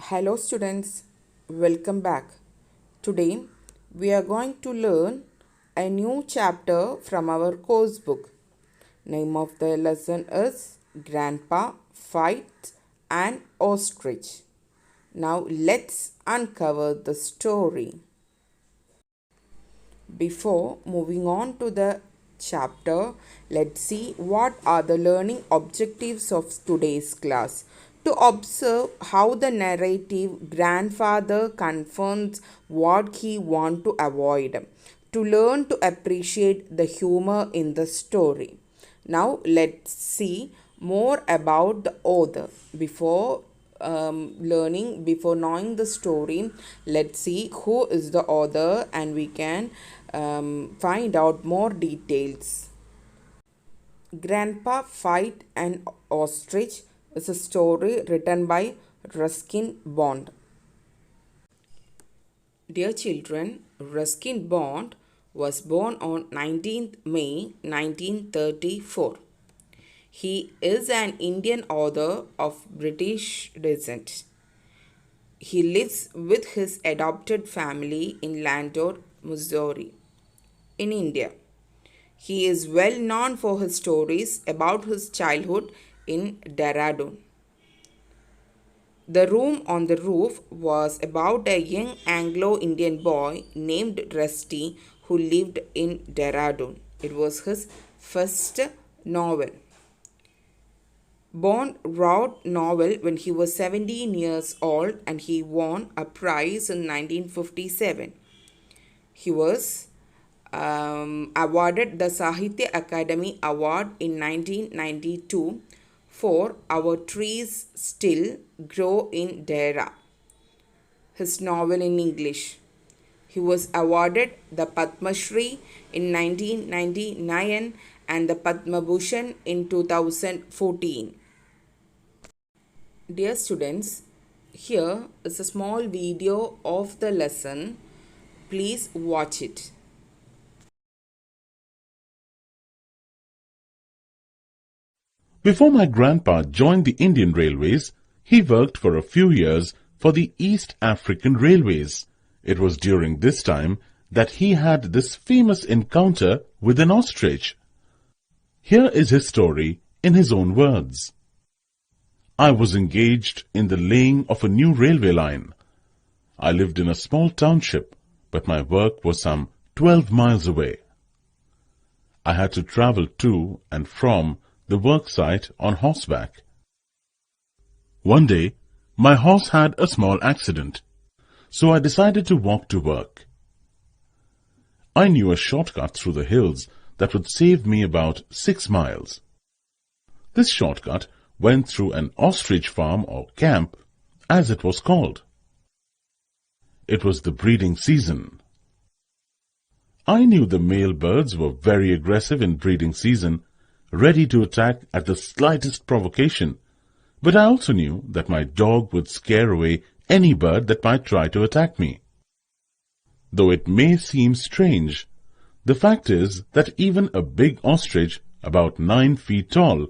Hello students, welcome back. Today we are going to learn a new chapter from our course book. Name of the lesson is Grandpa Fights an Ostrich. Now let's uncover the story. Before moving on to the chapter, let's see what are the learning objectives of today's class. To observe how the narrative grandfather confirms what he wants to avoid. To learn to appreciate the humor in the story. Now let's see more about the author. Before knowing the story, let's see who is the author and we can find out more details. Grandpa Fight an Ostrich is a story written by Ruskin Bond. Dear children, Ruskin Bond was born on 19th May 1934. He is an Indian author of British descent. He lives with his adopted family in Landor, Missouri, in India. He is well known for his stories about his childhood in Dehradun. The Room on the Roof was about a young Anglo-Indian boy named Rusty who lived in Dehradun. It was his first novel. Bond wrote novel when he was 17 years old and he won a prize in 1957. He was awarded the Sahitya Akademi Award in 1992 for Our Trees Still Grow in Dehra, his novel in English. He was awarded the Padma Shri in 1999 and the Padma Bhushan in 2014. Dear students, here is a small video of the lesson. Please watch it. Before my grandpa joined the Indian Railways, he worked for a few years for the East African Railways. It was during this time that he had this famous encounter with an ostrich. Here is his story in his own words. I was engaged in the laying of a new railway line. I lived in a small township, but my work was some 12 miles away. I had to travel to and from the work site on horseback. One day, my horse had a small accident, so I decided to walk to work. I knew a shortcut through the hills that would save me about 6 miles. This shortcut went through an ostrich farm or camp, as it was called. It was the breeding season. I knew the male birds were very aggressive in breeding season, ready to attack at the slightest provocation, but I also knew that my dog would scare away any bird that might try to attack me. Though it may seem strange, the fact is that even a big ostrich, about 9 feet tall,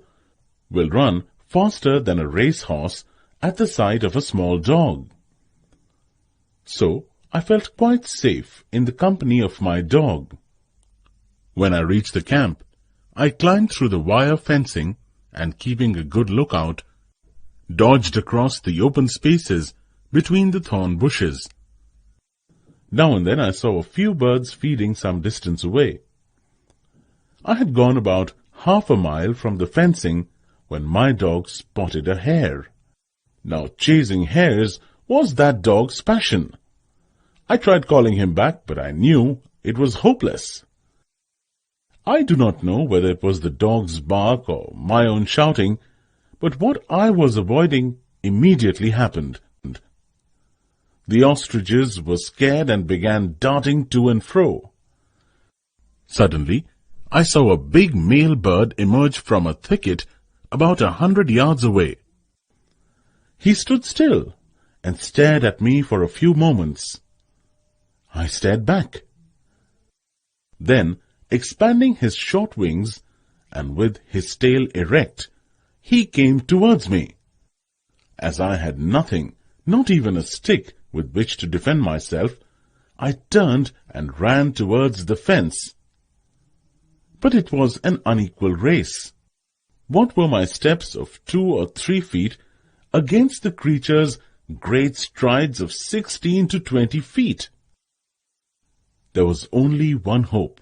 will run faster than a racehorse at the sight of a small dog. So, I felt quite safe in the company of my dog. When I reached the camp, I climbed through the wire fencing and, keeping a good lookout, dodged across the open spaces between the thorn bushes. Now and then I saw a few birds feeding some distance away. I had gone about half a mile from the fencing when my dog spotted a hare. Now chasing hares was that dog's passion. I tried calling him back, but I knew it was hopeless. I do not know whether it was the dog's bark or my own shouting, but what I was avoiding immediately happened. The ostriches were scared and began darting to and fro. Suddenly, I saw a big male bird emerge from a thicket about 100 yards away. He stood still and stared at me for a few moments. I stared back. Then, expanding his short wings and with his tail erect, he came towards me. As I had nothing Not even a stick with which to defend myself, I turned and ran towards the fence. But it was an unequal race. What were my steps of 2 or 3 feet against the creature's great strides of 16 to 20 feet? There was only one hope: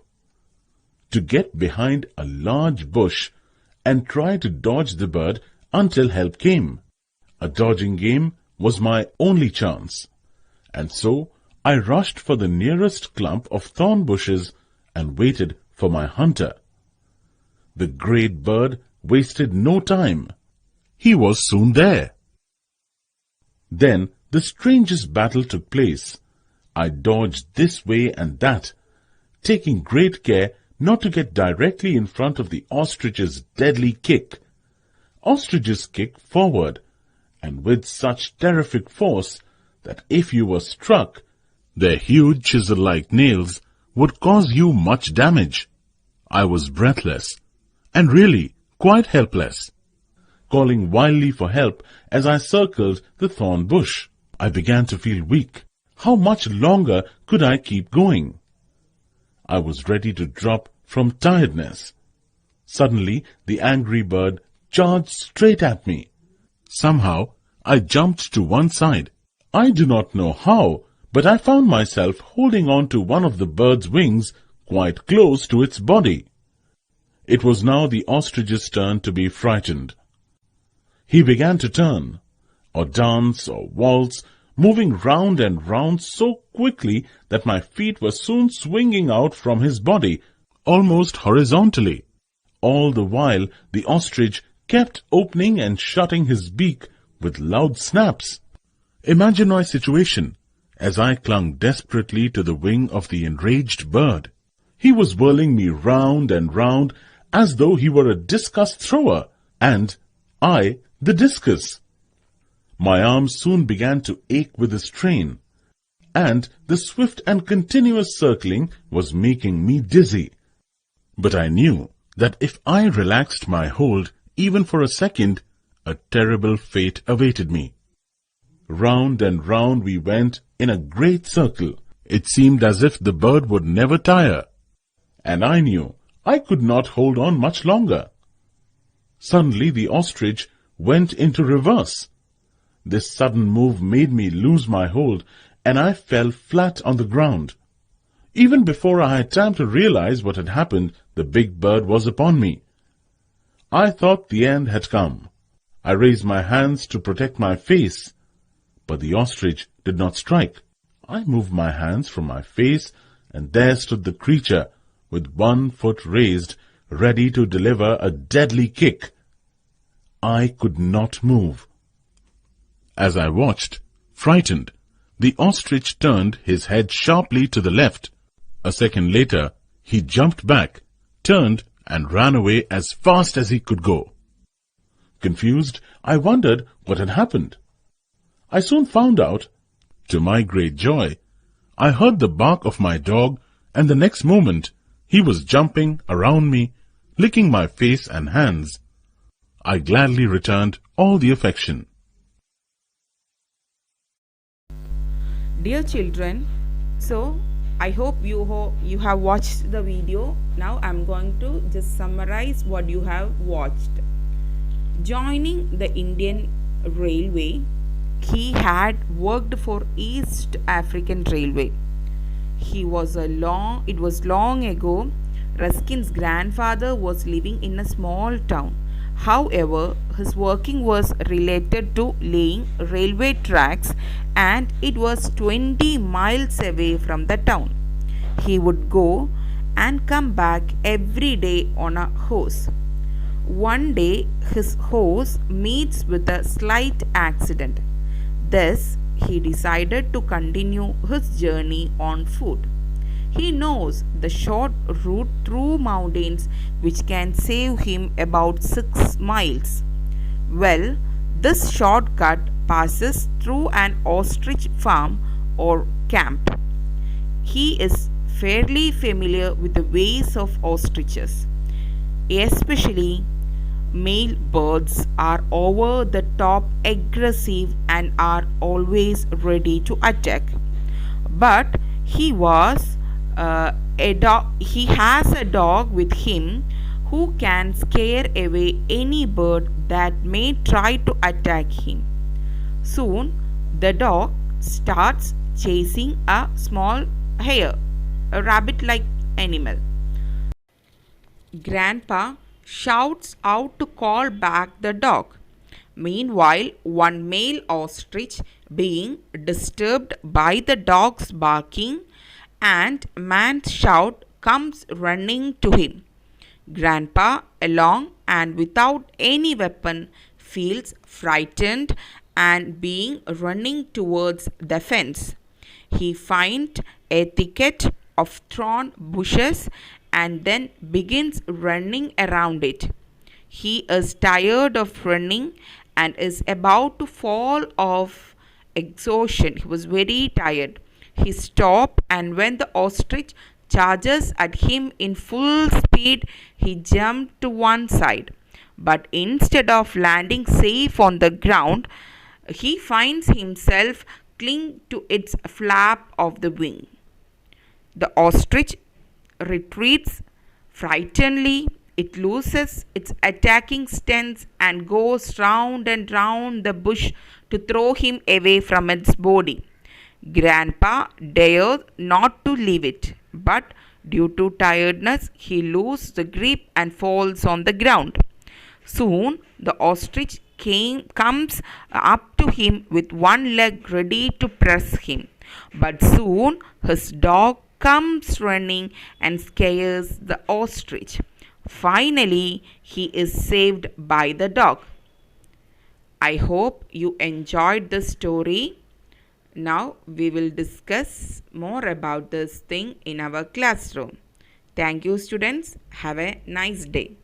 to get behind a large bush and try to dodge the bird until help came. A dodging game was my only chance, and so I rushed for the nearest clump of thorn bushes and waited for my hunter. The great bird wasted no time. He was soon there. Then the strangest battle took place. I dodged this way and that, taking great care not to get directly in front of the ostrich's deadly kick. Ostriches kick forward, and with such terrific force that if you were struck, their huge chisel-like nails would cause you much damage. I was breathless, and really quite helpless. Calling wildly for help as I circled the thorn bush, I began to feel weak. How much longer could I keep going? I was ready to drop from tiredness. Suddenly, the angry bird charged straight at me. Somehow, I jumped to one side. I do not know how, but I found myself holding on to one of the bird's wings quite close to its body. It was now the ostrich's turn to be frightened. He began to turn, or dance, or waltz, moving round and round so quickly that my feet were soon swinging out from his body, almost horizontally. All the while, the ostrich kept opening and shutting his beak with loud snaps. Imagine my situation as I clung desperately to the wing of the enraged bird. He was whirling me round and round as though he were a discus thrower, and I the discus. My arms soon began to ache with the strain, and the swift and continuous circling was making me dizzy. But I knew that if I relaxed my hold even for a second, a terrible fate awaited me. Round and round we went in a great circle. It seemed as if the bird would never tire, and I knew I could not hold on much longer. Suddenly the ostrich went into reverse. This sudden move made me lose my hold, and I fell flat on the ground. Even before I had time to realize what had happened, the big bird was upon me. I thought the end had come. I raised my hands to protect my face, but the ostrich did not strike. I moved my hands from my face, and there stood the creature, with one foot raised, ready to deliver a deadly kick. I could not move. As I watched, frightened, the ostrich turned his head sharply to the left. A second later, he jumped back, turned, and ran away as fast as he could go. Confused, I wondered what had happened. I soon found out. To my great joy, I heard the bark of my dog, and the next moment he was jumping around me, licking my face and hands. I gladly returned all the affection. Dear children, so I hope you have watched the video. Now I'm going to just summarize what you have watched. Joining the Indian Railway, he had worked for East African Railway. It was long ago. Ruskin's grandfather was living in a small town. However, his working was related to laying railway tracks, and it was 20 miles away from the town. He would go and come back every day on a horse. One day, his horse meets with a slight accident. Thus, he decided to continue his journey on foot. He knows the short route through mountains which can save him about 6 miles. Well, this shortcut passes through an ostrich farm or camp. He is fairly familiar with the ways of ostriches, especially male birds are over the top aggressive and are always ready to attack. But he has a dog with him who can scare away any bird that may try to attack him. Soon the dog starts chasing a small hare, a rabbit like animal. Grandpa shouts out to call back the dog. Meanwhile, one male ostrich, being disturbed by the dog's barking and man's shout, comes running to him. Grandpa, along and without any weapon, feels frightened and being running towards the fence. He finds a thicket of thorn bushes and then begins running around it. He is tired of running and is about to fall off exhaustion. He was very tired. He stopped, and when the ostrich charges at him in full speed, he jumped to one side. But instead of landing safe on the ground, he finds himself cling to its flap of the wing. The ostrich retreats frightenedly. It loses its attacking stance and goes round and round the bush to throw him away from its body. Grandpa dares not to leave it, but due to tiredness, he loses the grip and falls on the ground. Soon the ostrich comes up to him with one leg ready to press him. But soon his dog comes running and scares the ostrich. Finally, he is saved by the dog. I hope you enjoyed the story. Now we will discuss more about this thing in our classroom. Thank you, students. Have a nice day.